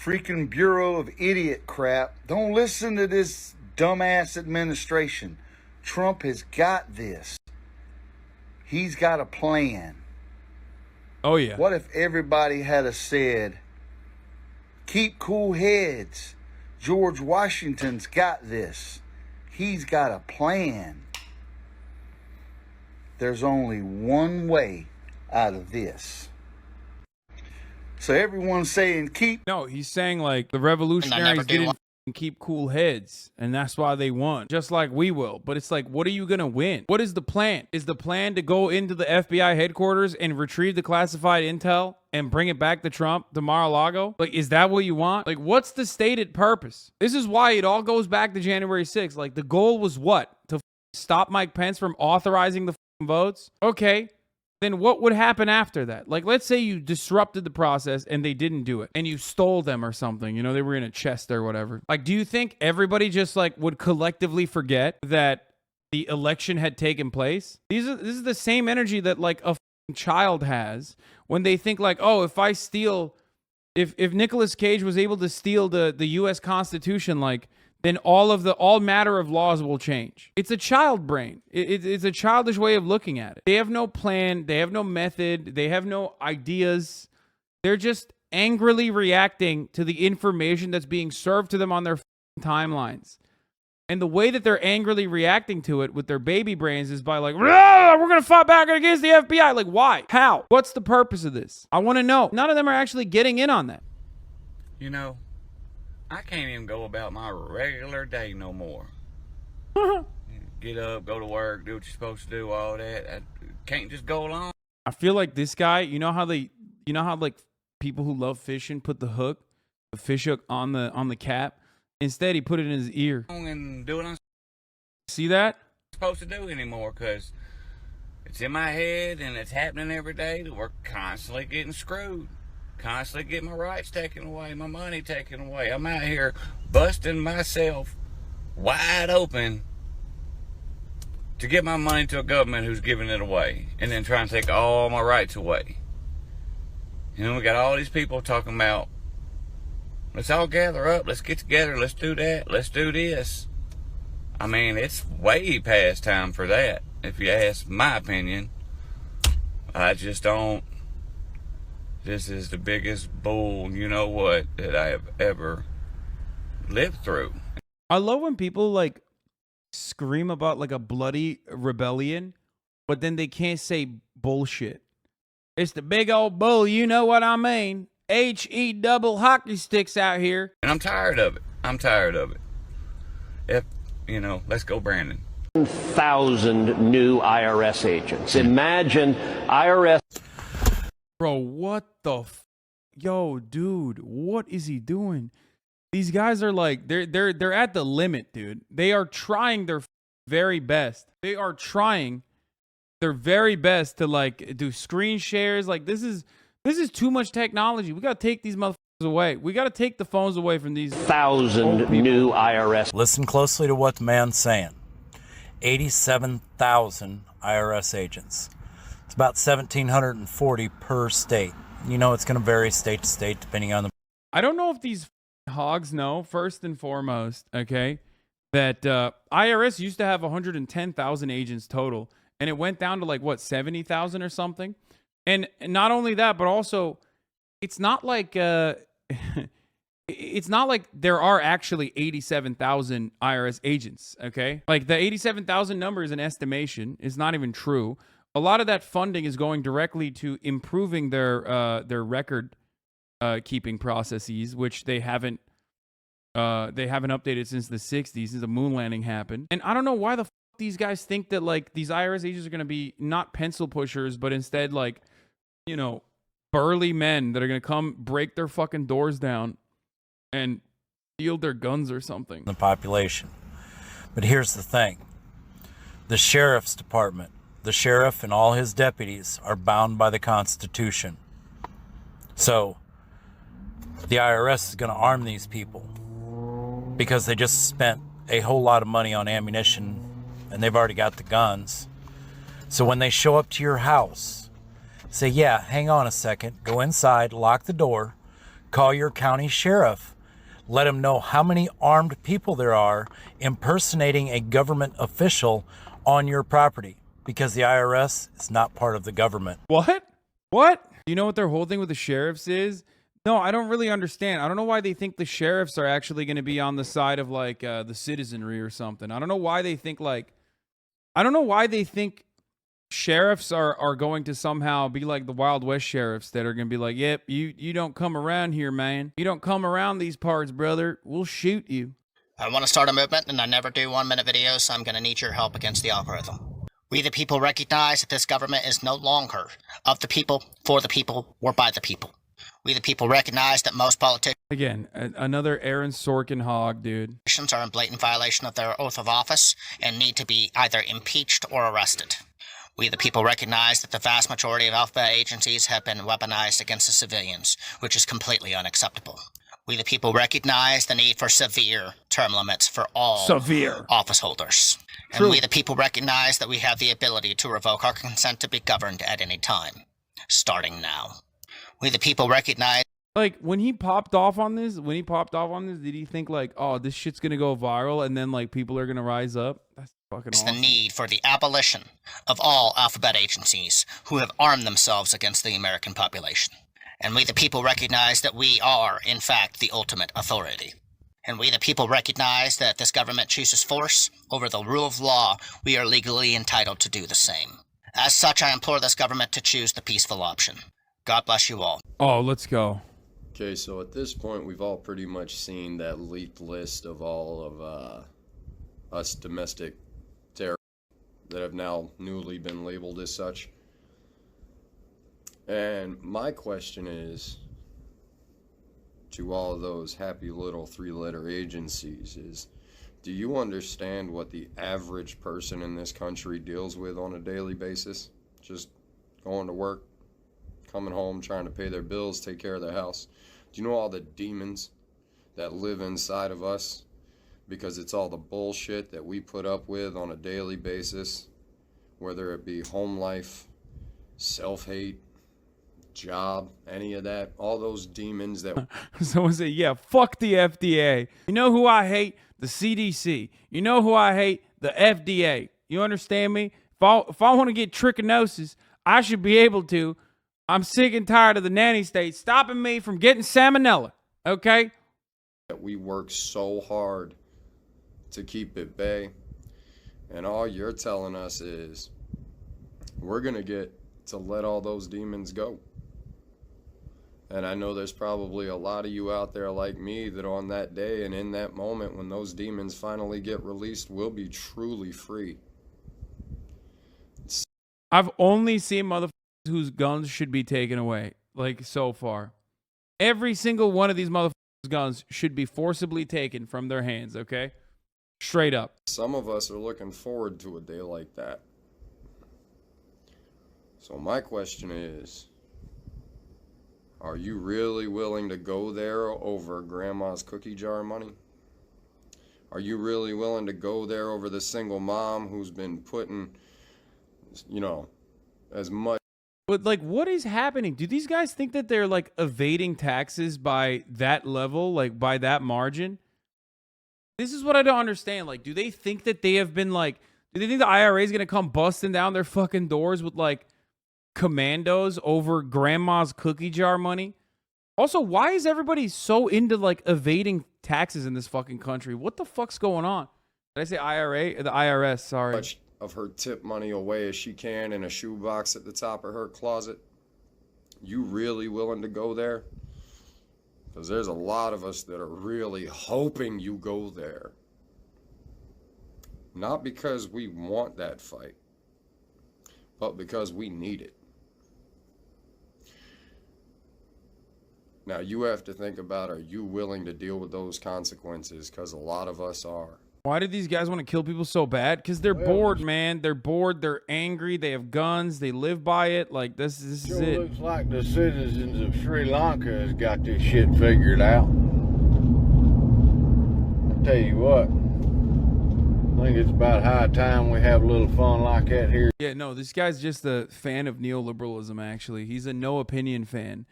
freaking Bureau of Idiot crap. Don't listen to this dumbass administration. Trump has got this. He's got a plan. Oh, yeah. What if everybody had said, keep cool heads. George Washington's got this. He's got a plan. There's only one way out of this. So everyone's saying keep... No, he's saying like the revolutionaries didn't keep cool heads, and that's why they won, just like we will. But it's like, what are you gonna win? What is the plan? Is the plan to go into the FBI headquarters and retrieve the classified intel and bring it back to Trump, to Mar-a-Lago? Like, is that what you want? Like, what's the stated purpose? This is why it all goes back to January 6th. Like, the goal was what? To stop Mike Pence from authorizing the votes? Okay. Then what would happen after that? Like, let's say you disrupted the process and they didn't do it and you stole them or something. You know, they were in a chest or whatever. Like, do you think everybody just like would collectively forget that the election had taken place? This is the same energy that like a child has when they think like, oh, if I steal, if Nicolas Cage was able to steal the U.S. Constitution, like, then all matter of laws will change. It's a child brain. It's a childish way of looking at it. They have no plan. They have no method. They have no ideas. They're just angrily reacting to the information that's being served to them on their timelines. And the way that they're angrily reacting to it with their baby brains is by like, we're going to fight back against the FBI. Like, why? How? What's the purpose of this? I want to know. None of them are actually getting in on that. You know, I can't even go about my regular day no more. Get up, go to work, do what you're supposed to do, all that. I can't just go along. I feel like this guy, you know how like people who love fishing put the fish hook on the cap? Instead, he put it in his ear. And do what I'm See that? supposed to do anymore, because it's in my head and it's happening every day that we're constantly getting screwed. Constantly getting my rights taken away, my money taken away. I'm out here busting myself wide open to get my money to a government who's giving it away, and then trying to take all my rights away. And then we got all these people talking about, let's all gather up, let's get together, let's do that, let's do this. I mean, it's way past time for that, if you ask my opinion. I just don't. This is the biggest bull, you know what, that I have ever lived through. I love when people like scream about like a bloody rebellion, but then they can't say bullshit. It's the big old bull, you know what I mean? H-E double hockey sticks out here. And I'm tired of it. I'm tired of it. If, you know, let's go, Brandon. 1,000 new IRS agents. Imagine IRS. Bro, what the yo, dude, what is he doing? These guys are like, they're at the limit, dude. They are trying their very best. They are trying their very best to like do screen shares. Like, this is too much technology. We gotta take these motherfuckers away. We gotta take the phones away from these 1,000 new IRS. Listen closely to what the man's saying. 87,000 IRS agents. It's about 1,740 per state. You know, it's going to vary state to state depending on the... I don't know if these hogs know, first and foremost, okay, that IRS used to have 110,000 agents total, and it went down to like, what, 70,000 or something? And not only that, but also, it's not like... it's not like there are actually 87,000 IRS agents, okay? Like, the 87,000 number is an estimation. It's not even true. A lot of that funding is going directly to improving their record keeping processes, which they haven't updated since the 60s, since the moon landing happened. And I don't know why the these guys think that like these IRS agents are going to be not pencil pushers, but instead like, you know, burly men that are going to come break their fucking doors down and steal their guns or something. The population. But here's the thing. The sheriff's department, the sheriff and all his deputies are bound by the Constitution. So the IRS is going to arm these people because they just spent a whole lot of money on ammunition and they've already got the guns. So when they show up to your house, say, yeah, hang on a second, go inside, lock the door, Call your county sheriff. Let him know how many armed people there are impersonating a government official on your property, because the IRS is not part of the government. What? What? You know what their whole thing with the sheriffs is? No, I don't really understand. I don't know why they think the sheriffs are actually going to be on the side of like the citizenry or something. I don't know why they think sheriffs are going to somehow be like the Wild West sheriffs that are going to be like, yep, you don't come around here, man. You don't come around these parts, brother. We'll shoot you. I want to start a movement, and I never do 1-minute videos, so I'm going to need your help against the algorithm. We the people recognize that this government is no longer of the people, for the people, or by the people. We the people recognize that most politicians Again, another Aaron Sorkin hog, dude. are in blatant violation of their oath of office and need to be either impeached or arrested. We the people recognize that the vast majority of alphabet agencies have been weaponized against the civilians, which is completely unacceptable. We the people recognize the need for severe term limits for all office holders. And we the people recognize that we have the ability to revoke our consent to be governed at any time, starting now. We the people recognize Like when he popped off on this, did he think like, oh, this shit's gonna go viral and then like people are gonna rise up? That's fucking awesome. the need for the abolition of all alphabet agencies who have armed themselves against the American population. And we the people recognize that we are, in fact, the ultimate authority. And we the people recognize that if this government chooses force over the rule of law, we are legally entitled to do the same. As such, I implore this government to choose the peaceful option. God bless you all. Oh, let's go. Okay, so at this point, we've all pretty much seen that leaked list of all of us domestic terrorists that have now newly been labeled as such. And my question is, to all of those happy little 3-letter agencies, is do you understand what the average person in this country deals with on a daily basis? Just going to work, coming home, trying to pay their bills, take care of their house. Do you know all the demons that live inside of us? Because it's all the bullshit that we put up with on a daily basis, whether it be home life, self-hate, job, any of that, all those demons that Someone said, yeah, fuck the FDA. You know who I hate? The CDC. You know who I hate? The FDA. You understand me? If I want to get trichinosis, I should be able to. I'm sick and tired of the nanny state stopping me from getting salmonella. Okay? that we work so hard to keep at bay, and all you're telling us is we're gonna get to let all those demons go. And I know there's probably a lot of you out there like me that on that day and in that moment when those demons finally get released, we'll be truly free. I've only seen motherfuckers whose guns should be taken away, like, so far. Every single one of these motherfuckers' guns should be forcibly taken from their hands, okay? Straight up. Some of us are looking forward to a day like that. So my question is, are you really willing to go there over grandma's cookie jar money? Are you really willing to go there over the single mom who's been putting, you know, as much? But, like, what is happening? Do these guys think that they're, like, evading taxes by that level, like, by that margin? This is what I don't understand. Like, do they think that they have been, like, do they think the IRA is going to come busting down their fucking doors with, like, commandos over grandma's cookie jar money? Also, why is everybody so into, like, evading taxes in this fucking country? What the fuck's going on? Did I say IRA? The IRS, sorry. Much of her tip money away as she can in a shoebox at the top of her closet. You really willing to go there? Because there's a lot of us that are really hoping you go there. Not because we want that fight, but because we need it. Now you have to think about, are you willing to deal with those consequences? Because a lot of us are. Why do these guys want to kill people so bad? Because they're bored, man. They're bored. They're angry. They have guns. They live by it. Like, this is it. Looks like the citizens of Sri Lanka has got this shit figured out. I tell you what, I think it's about high time we have a little fun like that here. Yeah, no, this guy's just a fan of neoliberalism, actually. He's a no opinion fan.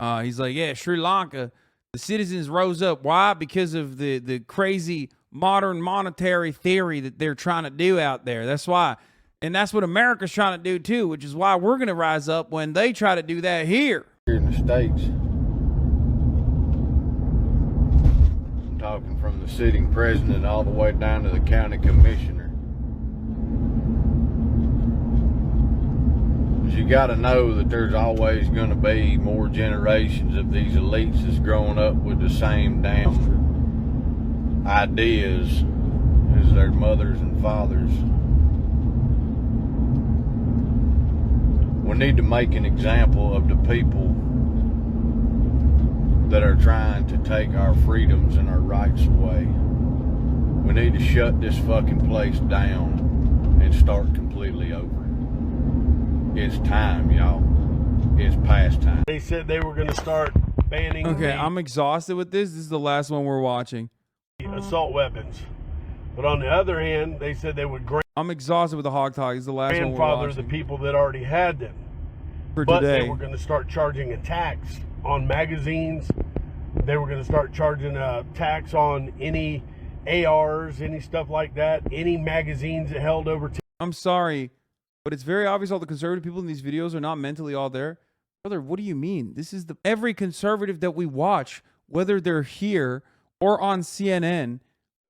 He's like, yeah, Sri Lanka, the citizens rose up. Why? Because of the crazy modern monetary theory that they're trying to do out there. That's why. And that's what America's trying to do too, which is why we're going to rise up when they try to do that here. Here in the States. I'm talking from the sitting president all the way down to the county commissioner. You got to know that there's always going to be more generations of these elites that's growing up with the same damn ideas as their mothers and fathers. We need to make an example of the people that are trying to take our freedoms and our rights away. We need to shut this fucking place down and start completely over. It's time, y'all. It's past time. They said they were going to start banning. Okay, I'm exhausted with this. This is the last one we're watching. Assault weapons. But on the other hand, they said they would I'm exhausted with the hog talk. This is the last one we're watching. the people that already had them. For but today. They were going to start charging a tax on magazines. They were going to start charging a tax on any ARs, any stuff like that, any magazines that held over. I'm sorry, but it's very obvious all the conservative people in these videos are not mentally all there. Brother, what do you mean? This is every conservative that we watch, whether they're here or on CNN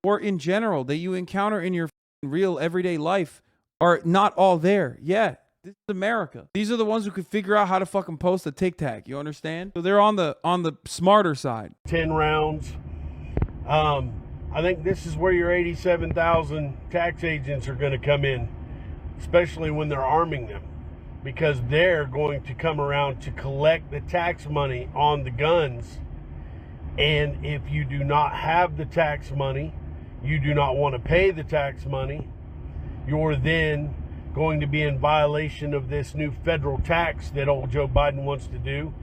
or in general that you encounter in your real everyday life are not all there. Yeah, this is America. These are the ones who could figure out how to fucking post a Tic Tac. You understand? So they're on the smarter side. 10 rounds. I think this is where your 87,000 tax agents are going to come in, especially when they're arming them, because they're going to come around to collect the tax money on the guns. And if you do not have the tax money, you do not want to pay the tax money, you're then going to be in violation of this new federal tax that old Joe Biden wants to do.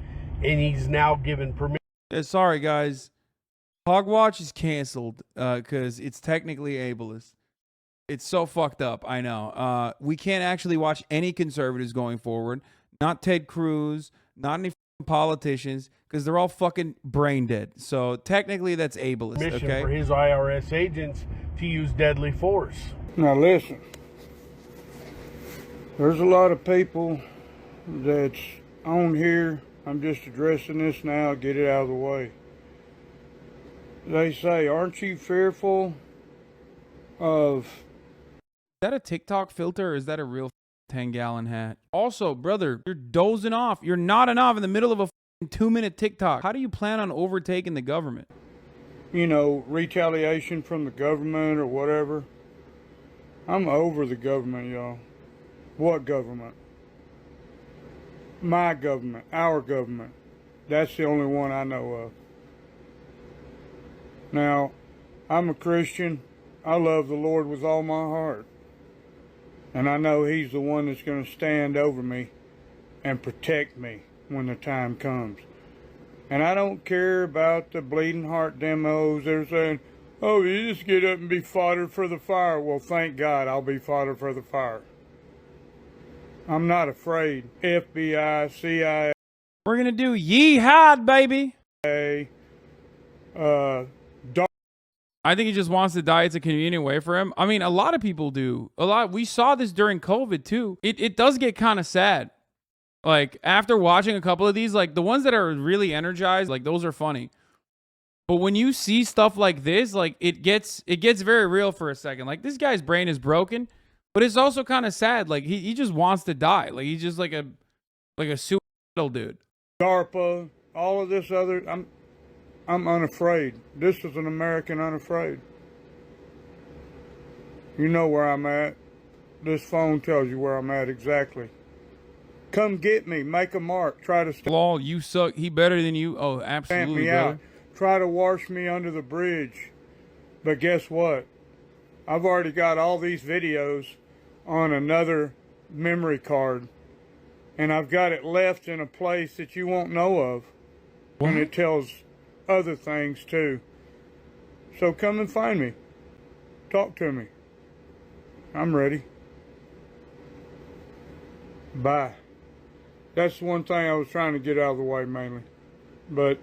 And he's now given permission. Sorry, guys. Hogwatch is canceled because it's technically ableist. It's so fucked up. I know. We can't actually watch any conservatives going forward. Not Ted Cruz, not any politicians, because they're all fucking brain dead. So technically that's ableist. Okay. For his IRS agents to use deadly force. Now listen. There's a lot of people that's on here. I'm just addressing this now, get it out of the way. They say, aren't you fearful of... Is that a TikTok filter or is that a real 10-gallon hat? Also, brother, you're dozing off. You're nodding off in the middle of a 2-minute TikTok. How do you plan on overtaking the government? You know, retaliation from the government or whatever. I'm over the government, y'all. What government? My government, our government. That's the only one I know of. Now, I'm a Christian. I love the Lord with all my heart. And I know He's the one that's going to stand over me and protect me when the time comes. And I don't care about the bleeding heart demos. They're saying, oh, you just get up and be fodder for the fire. Well, thank God I'll be fodder for the fire. I'm not afraid. FBI, CIA. We're going to do yeehaw, baby. I think he just wants to die. It's a convenient way for him. I mean, a lot of people do. We saw this during COVID too. It does get kind of sad. Like after watching a couple of these, like the ones that are really energized, like those are funny. But when you see stuff like this, like it gets very real for a second. Like this guy's brain is broken, but it's also kind of sad. Like he just wants to die. Like he's just like a suicidal dude. DARPA, all of this other, I'm unafraid. This is an American unafraid. You know where I'm at. This phone tells you where I'm at exactly. Come get me. Make a mark. Try to Law, you suck. He better than you. Oh, absolutely. Stamp me out. Try to wash me under the bridge. But guess what? I've already got all these videos on another memory card. And I've got it left in a place that you won't know of. What? And it tells other things too. So come and find me. Talk to me. I'm ready. Bye. That's one thing I was trying to get out of the way mainly. But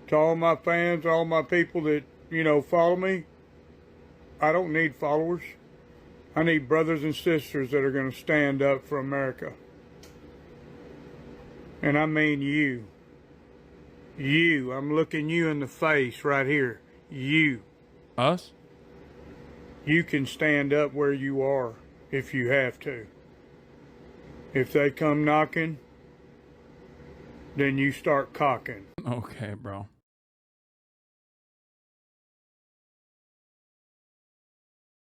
to all my fans, all my people that, follow me, I don't need followers. I need brothers and sisters that are going to stand up for America. And I mean you. You. I'm looking you in the face right here. You. Us? You can stand up where you are if you have to. If they come knocking, then you start cocking. Okay, bro.